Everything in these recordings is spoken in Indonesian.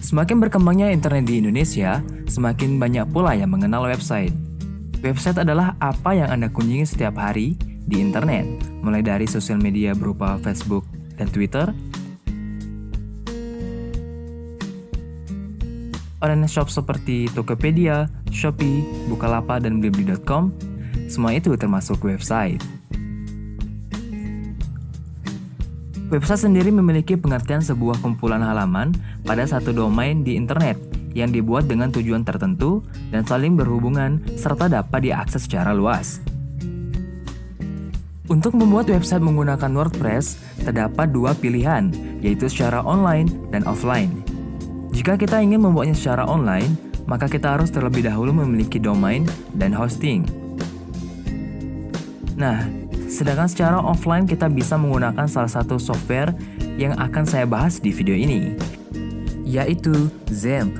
Semakin berkembangnya internet di Indonesia, semakin banyak pula yang mengenal website. Website adalah apa yang Anda kunjungi setiap hari di internet, mulai dari sosial media berupa Facebook dan Twitter, online shop seperti Tokopedia, Shopee, Bukalapak, dan Blibli.com, semua itu termasuk website. Website sendiri memiliki pengertian sebuah kumpulan halaman pada satu domain di internet yang dibuat dengan tujuan tertentu dan saling berhubungan serta dapat diakses secara luas. Untuk membuat website menggunakan WordPress, terdapat dua pilihan, yaitu secara online dan offline. Jika kita ingin membuatnya secara online, maka kita harus terlebih dahulu memiliki domain dan hosting. Nah, sedangkan secara offline kita bisa menggunakan salah satu software yang akan saya bahas di video ini, yaitu Zemp.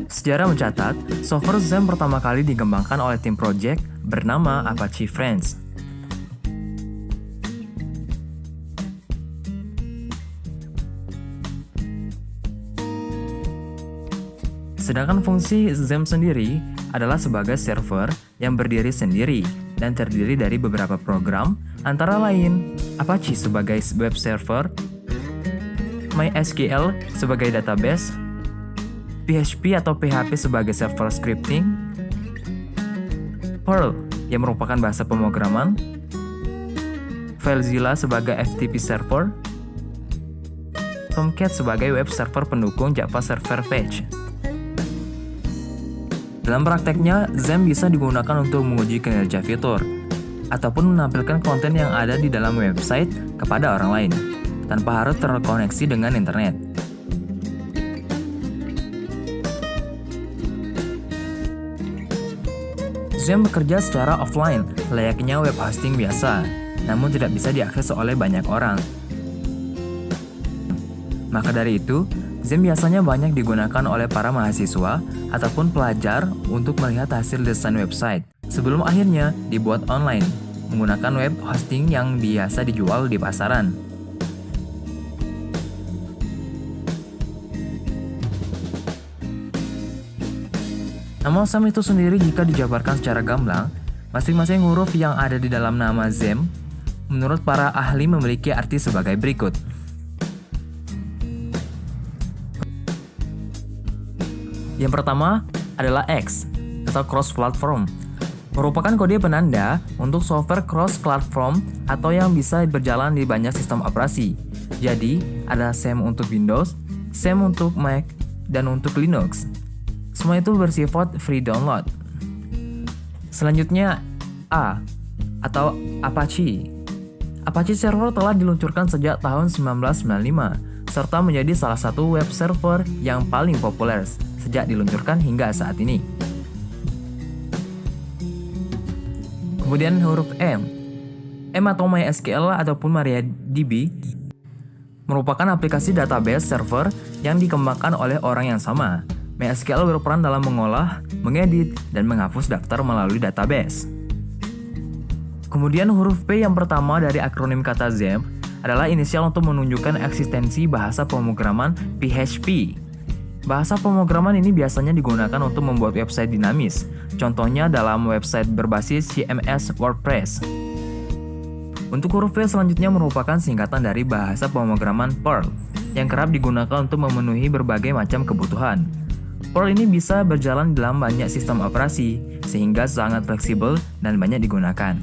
Sejarah mencatat, software Zemp pertama kali dikembangkan oleh tim project bernama Apache Friends. Sedangkan fungsi Zemp sendiri adalah sebagai server yang berdiri sendiri dan terdiri dari beberapa program, antara lain Apache sebagai web server, MySQL sebagai database, PHP atau PHP sebagai server scripting, Perl yang merupakan bahasa pemrograman, FileZilla sebagai FTP server, Tomcat sebagai web server pendukung Java Server Page. Dalam prakteknya, Zemp bisa digunakan untuk menguji kinerja fitur, ataupun menampilkan konten yang ada di dalam website kepada orang lain, tanpa harus terkoneksi dengan internet. Zemp bekerja secara offline, layaknya web hosting biasa, namun tidak bisa diakses oleh banyak orang. Maka dari itu, Zemp biasanya banyak digunakan oleh para mahasiswa ataupun pelajar untuk melihat hasil desain website sebelum akhirnya dibuat online menggunakan web hosting yang biasa dijual di pasaran. Nama Zemp itu sendiri jika dijabarkan secara gamblang, masing-masing huruf yang ada di dalam nama Zemp menurut para ahli memiliki arti sebagai berikut. Yang pertama adalah X atau cross-platform, merupakan kode penanda untuk software cross-platform atau yang bisa berjalan di banyak sistem operasi. Jadi, ada Zemp untuk Windows, Zemp untuk Mac, dan untuk Linux. Semua itu bersifat free download. Selanjutnya, A atau Apache. Apache Server telah diluncurkan sejak tahun 1995, serta menjadi salah satu web server yang paling populer sejak diluncurkan hingga saat ini. Kemudian huruf M. M atau MySQL ataupun MariaDB merupakan aplikasi database server yang dikembangkan oleh orang yang sama. MySQL berperan dalam mengolah, mengedit, dan menghapus daftar melalui database. Kemudian huruf P yang pertama dari akronim kata Zemp adalah inisial untuk menunjukkan eksistensi bahasa pemrograman PHP. Bahasa pemrograman ini biasanya digunakan untuk membuat website dinamis, contohnya dalam website berbasis CMS WordPress. Untuk huruf V selanjutnya merupakan singkatan dari bahasa pemrograman Perl, yang kerap digunakan untuk memenuhi berbagai macam kebutuhan. Perl ini bisa berjalan dalam banyak sistem operasi, sehingga sangat fleksibel dan banyak digunakan.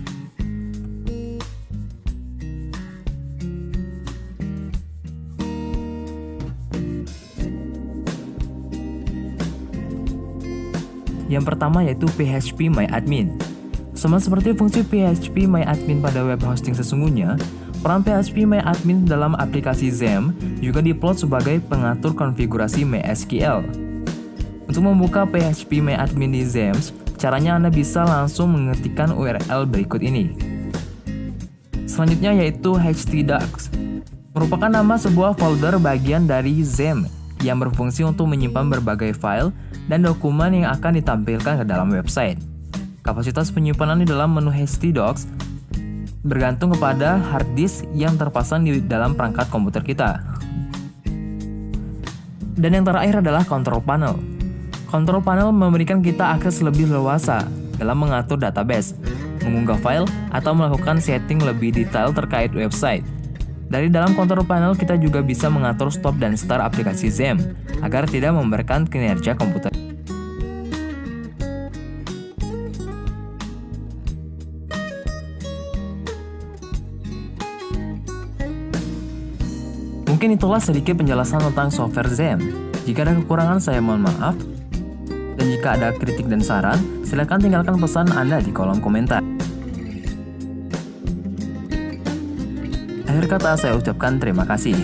Yang pertama yaitu PHPMyAdmin. Sama seperti fungsi PHPMyAdmin pada web hosting sesungguhnya, peran PHPMyAdmin dalam aplikasi Zemp juga diplot sebagai pengatur konfigurasi MySQL. Untuk membuka PHPMyAdmin di Zemp, caranya Anda bisa langsung mengetikkan URL berikut ini. Selanjutnya yaitu htdocs, merupakan nama sebuah folder bagian dari Zemp yang berfungsi untuk menyimpan berbagai file dan dokumen yang akan ditampilkan ke dalam website. Kapasitas penyimpanan di dalam menu htdocs bergantung kepada hard disk yang terpasang di dalam perangkat komputer kita. Dan yang terakhir adalah control panel. Control panel memberikan kita akses lebih leluasa dalam mengatur database, mengunggah file, atau melakukan setting lebih detail terkait website. Dari dalam control panel kita juga bisa mengatur stop dan start aplikasi XAMPP agar tidak memberikan kinerja komputer. Mungkin itulah sedikit penjelasan tentang software XAMPP. Jika ada kekurangan saya mohon maaf. Dan jika ada kritik dan saran, silakan tinggalkan pesan Anda di kolom komentar. Akhir kata saya ucapkan terima kasih.